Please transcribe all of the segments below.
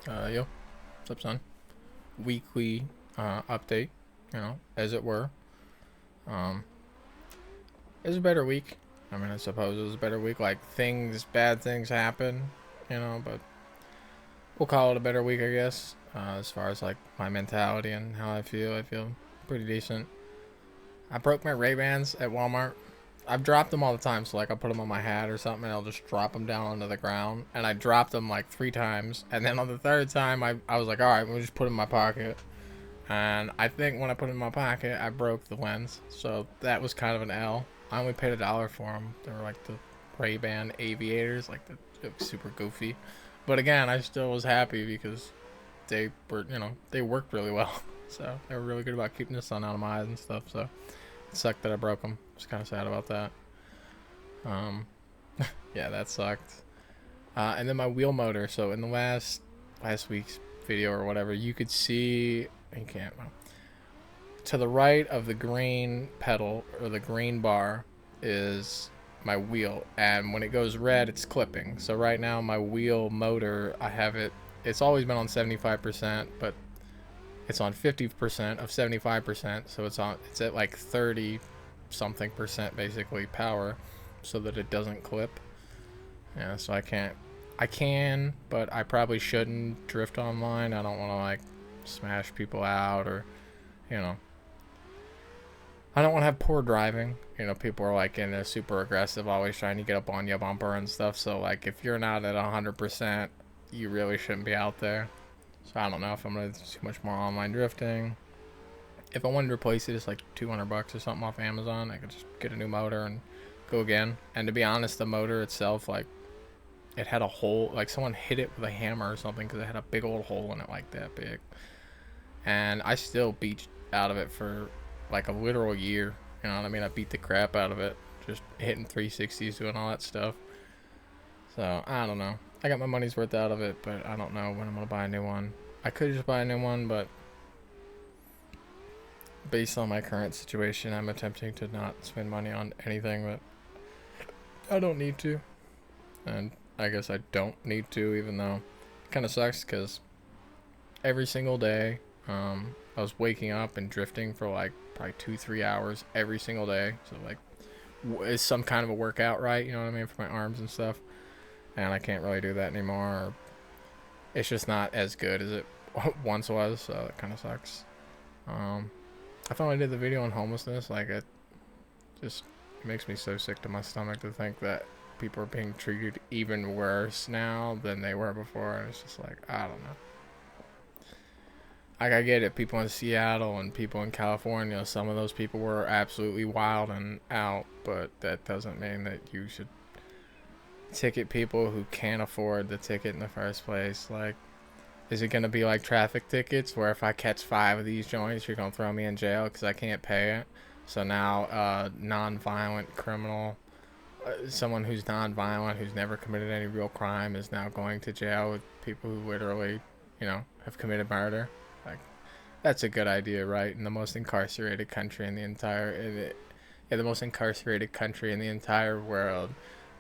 Yo, what's up, son? Weekly update, as it were. Um, it was a better week. I mean, I suppose it was a better week. Like, bad things happen, but we'll call it a better week, I guess. As far as, like, my mentality and how I feel pretty decent. I broke my Ray-Bans at Walmart. I've dropped them all the time, so, like, I'll put them on my hat or something, and I'll just drop them down onto the ground. And I dropped them, like, 3 times. And then on the third time, I was like, all right, we'll just put them in my pocket. And I think when I put it in my pocket, I broke the lens. So that was kind of an L. I only paid $1 for them. They were like the Ray-Ban aviators, like super goofy. But again, I still was happy because they were, they worked really well. So they were really good about keeping the sun out of my eyes and stuff. So it sucked that I broke them. Just kind of sad about that. Yeah, that sucked. And then my wheel motor. So in the last week's video or whatever, you could see. You can't. Well, to the right of the green pedal or the green bar is my wheel, and when it goes red, it's clipping. So right now, my wheel motor, I have it. It's always been on 75%, but it's on 50% of 75%. So it's at like 30 something percent basically power, so that it doesn't clip. Yeah, so I can't. I can, but I probably shouldn't drift online. I don't want to like smash people out, or you know I don't want to have poor driving. People are like in there super aggressive, always trying to get up on your bumper and stuff. So like if you're not at 100%, you really shouldn't be out there. So I don't know if I'm gonna do too much more online drifting. If I wanted to replace it, it's like $200 or something off Amazon. I could just get a new motor and go again. And to be honest, the motor itself, like, it had a hole, like someone hit it with a hammer or something, because it had a big old hole in it, like that big. And I still beat out of it for like a literal year. You know what I mean? I beat the crap out of it, just hitting 360s, doing all that stuff. So I don't know. I got my money's worth out of it, but I don't know when I'm gonna buy a new one. I could just buy a new one, but based on my current situation, I'm attempting to not spend money on anything that I don't need to. And I guess I don't need to, even though it kind of sucks, because every single day, I was waking up and drifting for like probably 2-3 hours every single day. So like, it's some kind of a workout, right? You know what I mean, for my arms and stuff. And I can't really do that anymore. It's just not as good as it once was, so it kind of sucks. I finally did the video on homelessness. Like, it just makes me so sick to my stomach to think that people are being treated even worse now than they were before. And it's just like, I don't know. Like, I get it, people in Seattle and people in California, some of those people were absolutely wild and out, but that doesn't mean that you should ticket people who can't afford the ticket in the first place. Like, is it going to be like traffic tickets, where if I catch 5 of these joints, you're going to throw me in jail because I can't pay it? So now, non-violent criminal, someone who's non-violent, who's never committed any real crime, is now going to jail with people who literally, have committed murder. Like, that's a good idea, right? In the most incarcerated country in the entire, the most incarcerated country in the entire world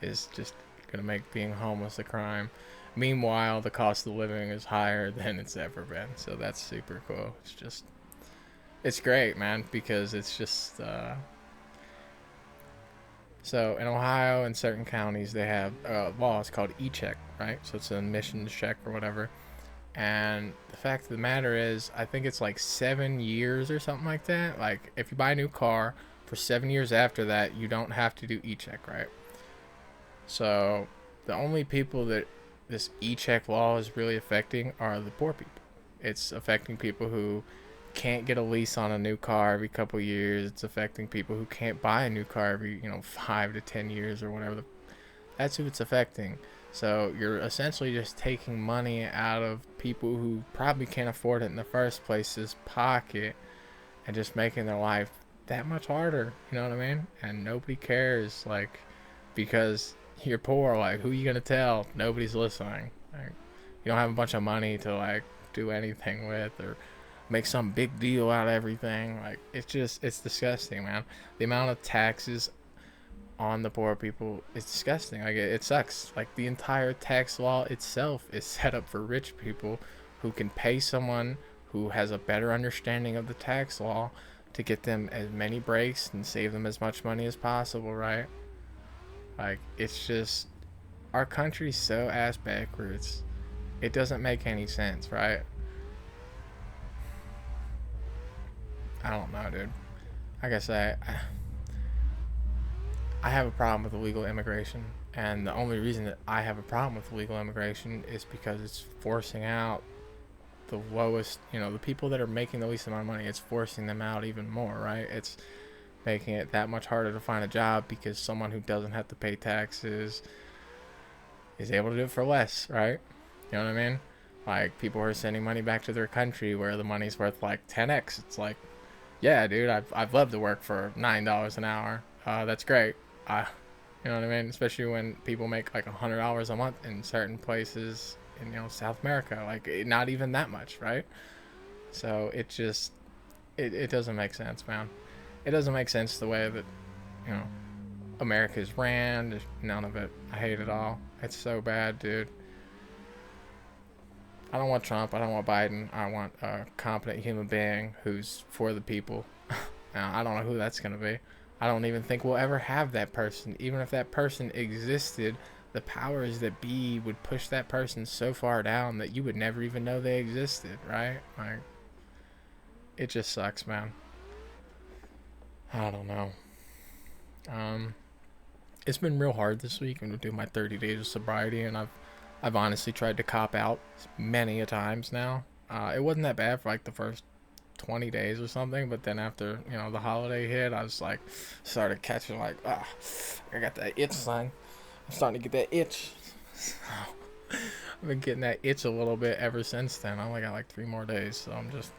is just gonna make being homeless a crime. Meanwhile, the cost of living is higher than it's ever been, so that's super cool. It's great, man, because it's just, so in Ohio, in certain counties, they have a law. It's called e-check, right? So it's an admissions check or whatever. And the fact of the matter is, I think it's like 7 years or something like that. Like, if you buy a new car, for 7 years after that, you don't have to do e-check, right? So the only people that this e-check law is really affecting are the poor people. It's affecting people who can't get a lease on a new car every couple years. It's affecting people who can't buy a new car every 5 to 10 years or whatever. That's who it's affecting. So you're essentially just taking money out of people who probably can't afford it in the first place's pocket, and just making their life that much harder. You know what I mean? And nobody cares, like, because you're poor. Like, who are you gonna tell? Nobody's listening. Like, you don't have a bunch of money to like do anything with, or make some big deal out of everything. Like, it's disgusting, man. The amount of taxes on the poor people is disgusting. Like it sucks. Like the entire tax law itself is set up for rich people who can pay someone who has a better understanding of the tax law to get them as many breaks and save them as much money as possible, right? Like it's just our country's so ass backwards. It doesn't make any sense, right? I don't know, dude. Like I say, I have a problem with illegal immigration, and the only reason that I have a problem with illegal immigration is because it's forcing out the lowest, the people that are making the least amount of money. It's forcing them out even more, right? It's making it that much harder to find a job because someone who doesn't have to pay taxes is able to do it for less, right? You know what I mean? Like people are sending money back to their country where the money's worth like 10x. It's like, yeah, dude, I've loved to work for $9 an hour. That's great. You know what I mean? Especially when people make like $100 a month in certain places in South America, like not even that much, right? So it just it doesn't make sense, man. It doesn't make sense the way that you know America's ran. There's none of it. I hate it all. It's so bad, dude. I don't want Trump. I don't want Biden. I want a competent human being who's for the people. Now, I don't know who that's gonna be. I don't even think we'll ever have that person. Even if that person existed, the powers that be would push that person so far down that you would never even know they existed, right? Like, it just sucks, man. I don't know. It's been real hard this week. I'm gonna do my 30 days of sobriety, and I've honestly tried to cop out many a times now. It wasn't that bad for like the first 20 days or something, but then after the holiday hit, I was like started catching like I got that itch, son. I'm starting to get that itch. I've been getting that itch a little bit ever since then. I only got like 3 more days, so I'm just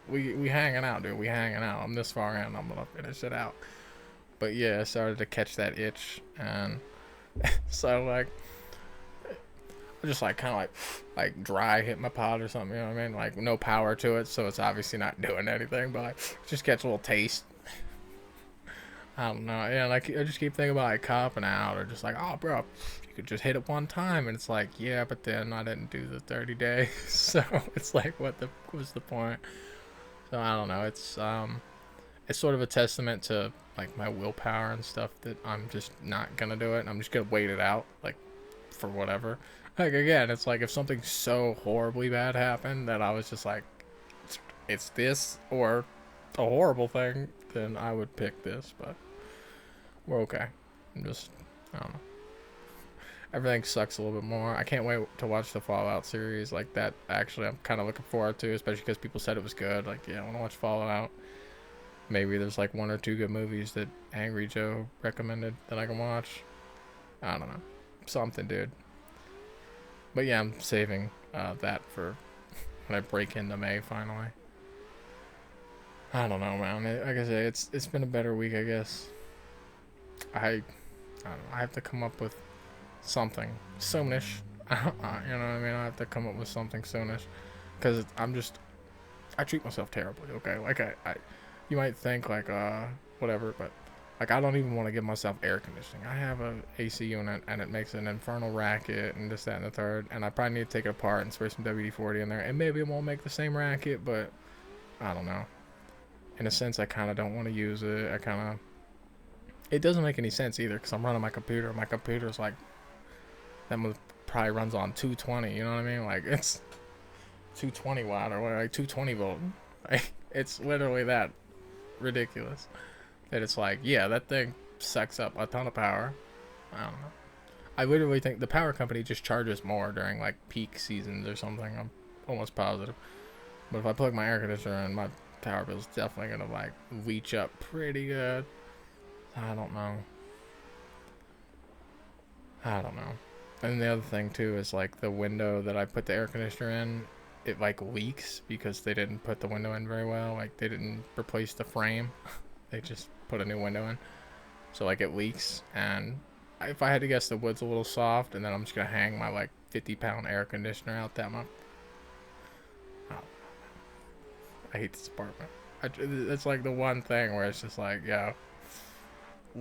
we hanging out, dude. We hanging out. I'm this far in. I'm gonna finish it out. But yeah, I started to catch that itch, and so like I just like kind of like dry hit my pod or something. You know what I mean? Like no power to it, so it's obviously not doing anything. But like just catch a little taste. I don't know. Yeah, like I just keep thinking about like copping out or just like, oh, bro, you could just hit it one time, and it's like, yeah, but then I didn't do the 30 days, so it's like, what was the point? So I don't know. It's sort of a testament to like my willpower and stuff that I'm just not gonna do it. And I'm just gonna wait it out, like for whatever. Like again, it's like if something so horribly bad happened that I was just like, it's this or a horrible thing, then I would pick this. But we're okay. I don't know. Everything sucks a little bit more. I can't wait to watch the Fallout series. Like that, actually, I'm kind of looking forward to, especially because people said it was good. Like, yeah, I want to watch Fallout. Maybe there's like 1 or 2 good movies that Angry Joe recommended that I can watch. I don't know. Something, dude. But yeah, I'm saving that for when I break into May finally. I don't know, man. Like I say, it's been a better week, I guess. I don't know. I have to come up with something soonish. You know what I mean? I have to come up with something soonish because I treat myself terribly. Okay, like you might think like whatever, but like I don't even want to give myself air conditioning. I have a AC unit and it makes an infernal racket and this, that, and the third, and I probably need to take it apart and spray some WD-40 in there, and maybe it won't make the same racket, but I don't know. In a sense, I kind of don't want to use it. It doesn't make any sense either because I'm running my computer. My computer's like, that probably runs on 220, you know what I mean? Like, it's 220 watt or whatever, like 220 volt. Like, it's literally that ridiculous that it's like, yeah, that thing sucks up a ton of power. I don't know. I literally think the power company just charges more during like peak seasons or something. I'm almost positive. But if I plug my air conditioner in, my power bill's definitely gonna like reach up pretty good. I don't know. And the other thing too is like the window that I put the air conditioner in, it like leaks because they didn't put the window in very well. Like they didn't replace the frame. They just put a new window in. So like it leaks, and if I had to guess, the wood's a little soft, and then I'm just gonna hang my like 50-pound air conditioner out that much. Oh, I hate this apartment. It's like the one thing where it's just like, yeah,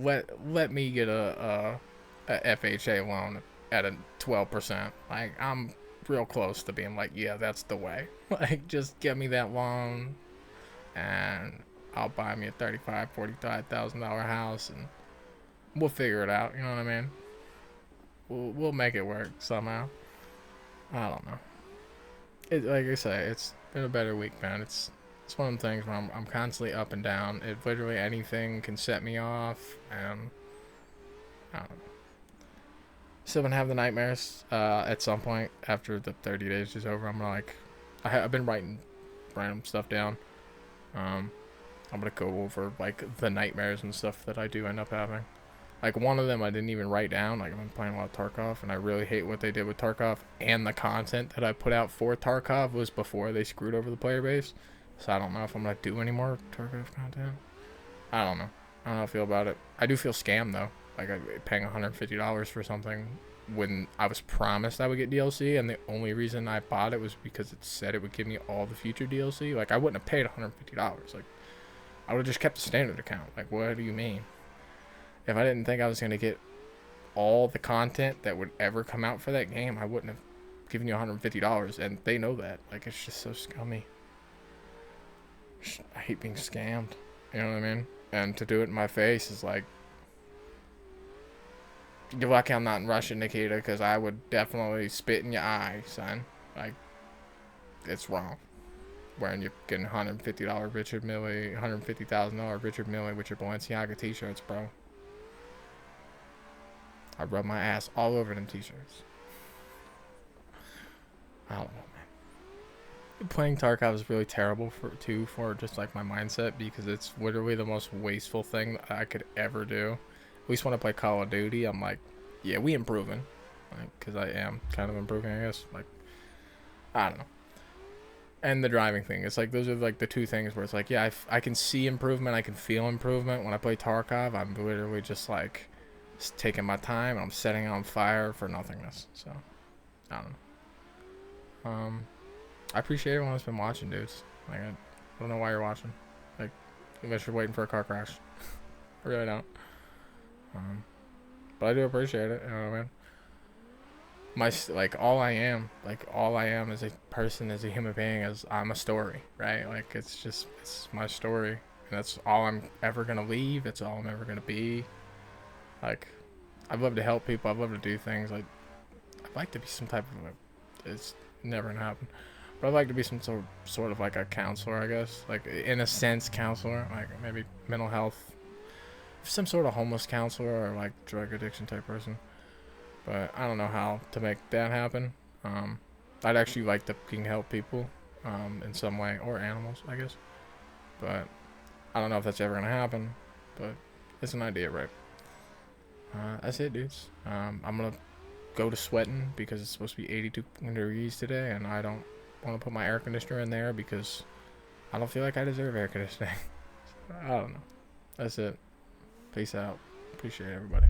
let me get a FHA loan at a 12%. Like, I'm real close to being like, yeah, that's the way. Like, just give me that loan and I'll buy me a $35,000 house and we'll figure it out. You know what I mean? We'll make it work somehow. I don't know. Like I say, it's been a better week, man. It's one of them things where I'm constantly up and down. It literally anything can set me off, and I don't know. Still been having the nightmares. At some point after the 30 days is over, I'm gonna like, I've been writing random stuff down. I'm gonna go over like the nightmares and stuff that I do end up having. Like one of them I didn't even write down. Like I've been playing a lot of Tarkov, and I really hate what they did with Tarkov. And the content that I put out for Tarkov was before they screwed over the player base. So I don't know if I'm gonna do any more Tarkov content. I don't know. I don't know how I feel about it. I do feel scammed though. Like I'm paying $150 for something when I was promised I would get DLC, and the only reason I bought it was because it said it would give me all the future DLC. Like I wouldn't have paid $150. Like I would have just kept the standard account. Like what do you mean? If I didn't think I was gonna get all the content that would ever come out for that game, I wouldn't have given you $150, and they know that. Like it's just so scummy. I hate being scammed. You know what I mean? And to do it in my face is like, you're lucky I'm not in Russia, Nikita, because I would definitely spit in your eye, son. Like, it's wrong. When you're getting $150 Richard Mille, $150,000 Richard Mille with your Balenciaga t-shirts, bro. I rub my ass all over them t-shirts. I don't know, man. Playing Tarkov is really terrible for just like my mindset, because it's literally the most wasteful thing that I could ever do. At least when I play Call of Duty, I'm like, yeah, we improving. Like, because I am kind of improving, I guess. Like, I don't know. And the driving thing, it's like those are like the two things where it's like, yeah, I can see improvement, I can feel improvement. When I play Tarkov, I'm literally just like taking my time, and I'm setting on fire for nothingness. So I don't know. I appreciate everyone that's been watching, dudes. Like I don't know why you're watching. Like unless you're waiting for a car crash. I really don't. But I do appreciate it. You know what I mean? All I am as a person, as a human being, is I'm a story, right? Like it's my story, and that's all I'm ever gonna leave. It's all I'm ever gonna be. Like, I'd love to help people. I'd love to do things. Like, I'd like to be some type of it's never gonna happen, but I'd like to be some sort of like a counselor, I guess. Like in a sense, counselor, like maybe mental health, some sort of homeless counselor or like drug addiction type person. But I don't know how to make that happen. I'd actually like to help people in some way, or animals, I guess. But I don't know if that's ever gonna happen. But it's an idea, right? That's it, dudes. I'm gonna go to sweating because it's supposed to be 82 degrees today, and I don't want to put my air conditioner in there because I don't feel like I deserve air conditioning. I don't know. That's it. Peace out. Appreciate everybody.